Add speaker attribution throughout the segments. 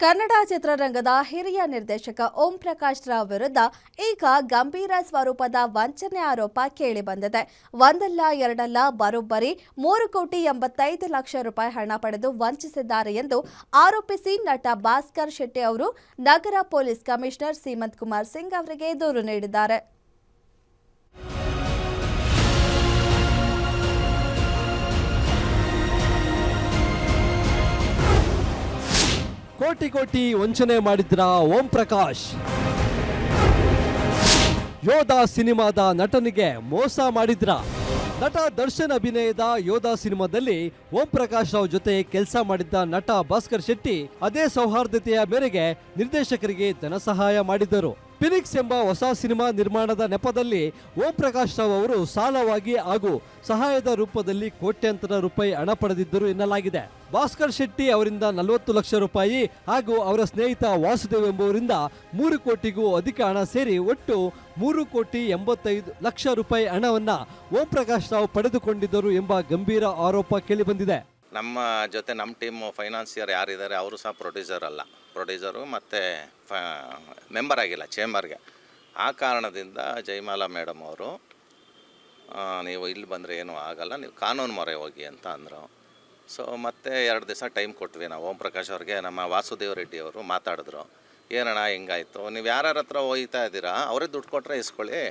Speaker 1: ಕನ್ನಡ ಚಿತ್ರರಂಗದ ಹಿರಿಯ ನಿರ್ದೇಶಕ ಓಂ ಪ್ರಕಾಶ್ ರಾವ್ ವಿರುದ್ಧ ಈಗ ಗಂಭೀರ ಸ್ವರೂಪದ ವಂಚನೆ ಆರೋಪ ಕೇಳಿಬಂದಿದೆ. ಒಂದಲ್ಲ ಎರಡಲ್ಲ ಬರೋಬ್ಬರಿ 3,85 ಲಕ್ಷ ರೂಪಾಯಿ ಹಣ ಪಡೆದು ವಂಚಿಸಿದ್ದಾರೆ ಎಂದು ಆರೋಪಿಸಿ ನಟ ಭಾಸ್ಕರ್ ಶೆಟ್ಟಿ ಅವರು ನಗರ ಪೊಲೀಸ್ ಕಮಿಷನರ್ ಸೀಮಂತ್ ಕುಮಾರ್ ಸಿಂಗ್ ಅವರಿಗೆ ದೂರು ನೀಡಿದ್ದಾರೆ.
Speaker 2: ಕೋಟಿ ವಂಚನೆ ಮಾಡಿದ್ರ ಓಂ ಪ್ರಕಾಶ್. ಯೋಧ ಸಿನಿಮಾದ ನಟನಿಗೆ ಮೋಸ ಮಾಡಿದ್ರ. ನಟ ದರ್ಶನ್ ಅಭಿನಯದ ಯೋಧ ಸಿನಿಮಾದಲ್ಲಿ ಓಂ ಪ್ರಕಾಶ್ ರಾವ್ ಜೊತೆ ಕೆಲಸ ಮಾಡಿದ್ದ ನಟ ಭಾಸ್ಕರ್ ಶೆಟ್ಟಿ ಅದೇ ಸೌಹಾರ್ದತೆಯ ಮೇರೆಗೆ ನಿರ್ದೇಶಕರಿಗೆ ಧನ ಸಹಾಯ ಮಾಡಿದ್ದರು. ಫಿನಿಕ್ಸ್ ಎಂಬ ಹೊಸ ಸಿನಿಮಾ ನಿರ್ಮಾಣದ ನೆಪದಲ್ಲಿ ಓಂ ಪ್ರಕಾಶ್ ರಾವ್ ಅವರು ಸಾಲವಾಗಿ ಹಾಗೂ ಸಹಾಯದ ರೂಪದಲ್ಲಿ ಕೋಟ್ಯಾಂತರ ರೂಪಾಯಿ ಹಣ ಪಡೆದಿದ್ದರು ಎನ್ನಲಾಗಿದೆ. ಭಾಸ್ಕರ್ ಶೆಟ್ಟಿ ಅವರಿಂದ 40 ಲಕ್ಷ ರೂಪಾಯಿ ಹಾಗೂ ಅವರ ಸ್ನೇಹಿತ ವಾಸುದೇವ್ ಎಂಬುವರಿಂದ 3 ಕೋಟಿಗೂ ಅಧಿಕ ಹಣ ಸೇರಿ ಒಟ್ಟು 3,85 ಲಕ್ಷ ರೂಪಾಯಿ ಹಣವನ್ನ ಓಂ ಪ್ರಕಾಶ್ ರಾವ್ ಪಡೆದುಕೊಂಡಿದ್ದರು ಎಂಬ ಗಂಭೀರ ಆರೋಪ ಕೇಳಿಬಂದಿದೆ.
Speaker 3: ನಮ್ಮ ಜೊತೆ ನಮ್ಮ ಟೀಮ್ ಫೈನಾನ್ಸಿಯರ್ ಯಾರಿದ್ದಾರೆ ಅವರು ಸಹ ಪ್ರೊಡ್ಯೂಸರು ಮತ್ತು ಮೆಂಬರ್ ಆಗಿಲ್ಲ ಚೇಂಬರ್ಗೆ. ಆ ಕಾರಣದಿಂದ ಜಯಮಾಲಾ ಮೇಡಮ್ ಅವರು ನೀವು ಇಲ್ಲಿ ಬಂದರೆ ಏನೂ ಆಗಲ್ಲ, ನೀವು ಕಾನೂನು ಮೊರೆ ಹೋಗಿ ಅಂತ ಅಂದರು. ಸೊ ಮತ್ತೆ 2 ದಿವಸ ಟೈಮ್ ಕೊಟ್ವಿ ನಾವು ಓಂ ಪ್ರಕಾಶ್ ಅವ್ರಿಗೆ. ನಮ್ಮ ವಾಸುದೇವ್ ರೆಡ್ಡಿ ಅವರು ಮಾತಾಡಿದ್ರು, ಏನಣ್ಣ ಹಿಂಗಾಯಿತು, ನೀವು ಯಾರ ಹತ್ರ ಹೋಗ್ತಾ ಇದ್ದೀರಾ, ಅವರೇ ದುಡ್ಡು ಕೊಟ್ಟರೆ ಇಸ್ಕೊಳ್ಳಿ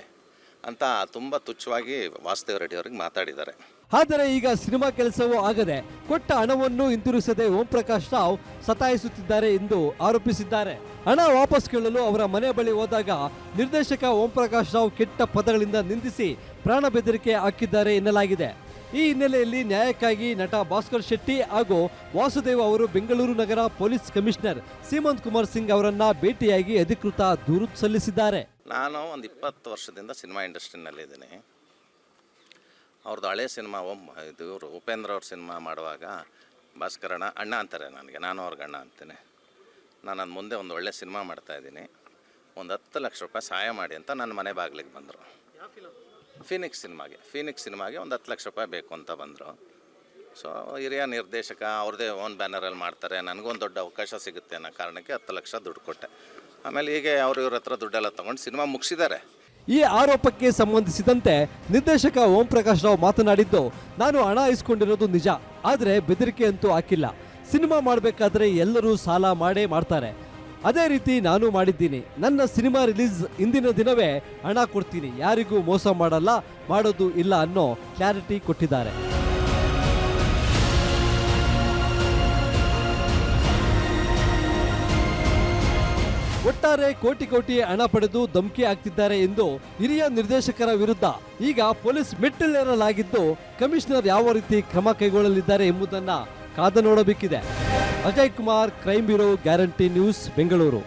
Speaker 3: ಅಂತ ತುಂಬ ತುಚ್ಛವಾಗಿ ವಾಸುದೇವ್ ರೆಡ್ಡಿ ಅವ್ರಿಗೆ ಮಾತಾಡಿದ್ದಾರೆ.
Speaker 2: ಆದರೆ ಈಗ ಸಿನಿಮಾ ಕೆಲಸವೂ ಆಗದೆ ಕೊಟ್ಟ ಹಣವನ್ನು ಹಿಂತಿರುಗಿಸದೆ ಓಂ ಪ್ರಕಾಶ್ ರಾವ್ ಸತಾಯಿಸುತ್ತಿದ್ದಾರೆ ಎಂದು ಆರೋಪಿಸಿದ್ದಾರೆ. ಹಣ ವಾಪಸ್ ಕೇಳಲು ಅವರ ಮನೆ ಬಳಿ ಹೋದಾಗ ನಿರ್ದೇಶಕ ಓಂ ಪ್ರಕಾಶ್ ರಾವ್ ಕೆಟ್ಟ ಪದಗಳಿಂದ ನಿಂದಿಸಿ ಪ್ರಾಣ ಬೆದರಿಕೆ ಹಾಕಿದ್ದಾರೆ ಎನ್ನಲಾಗಿದೆ. ಈ ಹಿನ್ನೆಲೆಯಲ್ಲಿ ನ್ಯಾಯಕ್ಕಾಗಿ ನಟ ಭಾಸ್ಕರ್ ಶೆಟ್ಟಿ ಹಾಗೂ ವಾಸುದೇವ್ ಅವರು ಬೆಂಗಳೂರು ನಗರ ಪೊಲೀಸ್ ಕಮಿಷನರ್ ಸೀಮಂತ್ ಕುಮಾರ್ ಸಿಂಗ್ ಅವರನ್ನ ಭೇಟಿಯಾಗಿ ಅಧಿಕೃತ ದೂರು ಸಲ್ಲಿಸಿದ್ದಾರೆ.
Speaker 3: ನಾನು ಒಂದು 20 ವರ್ಷದಿಂದ ಸಿನಿಮಾ ಇಂಡಸ್ಟ್ರಿನಲ್ಲಿದ್ದೀನಿ. ಅವ್ರದ್ದು ಹಳೆ ಸಿನಿಮಾ ಇವರು ಉಪೇಂದ್ರ ಅವ್ರ ಸಿನಿಮಾ ಮಾಡುವಾಗ ಭಾಸ್ಕರ್ ಅಣ್ಣ ಅಂತಾರೆ ನನಗೆ, ನಾನು ಅವ್ರಿಗೆ ಅಣ್ಣ ಅಂತೀನಿ. ನಾನು ಅದು ಮುಂದೆ ಒಂದು ಒಳ್ಳೆ ಸಿನಿಮಾ ಮಾಡ್ತಾಯಿದ್ದೀನಿ, ಒಂದು 10 ಲಕ್ಷ ರೂಪಾಯಿ ಸಹಾಯ ಮಾಡಿ ಅಂತ ನನ್ನ ಮನೆ ಬಾಗಿಲಿಗೆ ಬಂದರು. ಫೀನಿಕ್ಸ್ ಸಿನಿಮಾಗೆ ಒಂದು 10 ಲಕ್ಷ ರೂಪಾಯಿ ಬೇಕು ಅಂತ ಬಂದರು. ಸೊ ಹಿರಿಯ ನಿರ್ದೇಶಕ ಅವ್ರದ್ದೇ ಓನ್ ಬ್ಯಾನರಲ್ಲಿ ಮಾಡ್ತಾರೆ, ನನಗೊಂದು ದೊಡ್ಡ ಅವಕಾಶ ಸಿಗುತ್ತೆ ಅನ್ನೋ ಕಾರಣಕ್ಕೆ 10 ಲಕ್ಷ ದುಡ್ಡು ಕೊಟ್ಟೆ. ಆಮೇಲೆ ಹೀಗೆ ಇವ್ರ ಹತ್ರ ದುಡ್ಡೆಲ್ಲ ತೊಗೊಂಡು ಸಿನಿಮಾ ಮುಗಿಸಿದ್ದಾರೆ.
Speaker 2: ಈ ಆರೋಪಕ್ಕೆ ಸಂಬಂಧಿಸಿದಂತೆ ನಿರ್ದೇಶಕ ಓಂ ಪ್ರಕಾಶ್ ರಾವ್ ಮಾತನಾಡಿದ್ದು, ನಾನು ಹಣ ಇಸ್ಕೊಂಡಿರೋದು ನಿಜ, ಆದರೆ ಬೆದರಿಕೆ ಅಂತೂ ಹಾಕಿಲ್ಲ. ಸಿನಿಮಾ ಮಾಡಬೇಕಾದ್ರೆ ಎಲ್ಲರೂ ಸಾಲ ಮಾಡೇ ಮಾಡ್ತಾರೆ, ಅದೇ ರೀತಿ ನಾನು ಮಾಡಿದ್ದೀನಿ. ನನ್ನ ಸಿನಿಮಾ ರಿಲೀಸ್ ಇಂದಿನ ದಿನವೇ ಹಣ ಕೊಡ್ತೀನಿ, ಯಾರಿಗೂ ಮೋಸ ಮಾಡಲ್ಲ, ಮಾಡೋದು ಇಲ್ಲ ಅನ್ನೋ ಕ್ಲಾರಿಟಿ ಕೊಟ್ಟಿದ್ದಾರೆ. ಒಟ್ಟಾರೆ ಕೋಟಿ ಹಣ ಪಡೆದು ಧಮಕಿ ಹಾಕ್ತಿದ್ದಾರೆ ಎಂದು ಹಿರಿಯ ನಿರ್ದೇಶಕರ ವಿರುದ್ಧ ಈಗ ಪೊಲೀಸ್ ಮೆಟ್ಟಿಲೇರಲಾಗಿದ್ದು, ಕಮಿಷನರ್ ಯಾವ ರೀತಿ ಕ್ರಮ ಕೈಗೊಳ್ಳಲಿದ್ದಾರೆ ಎಂಬುದನ್ನ ಕಾದು ನೋಡಬೇಕಿದೆ. Ajay Kumar, crime bureau, guarantee news, Bengaluru.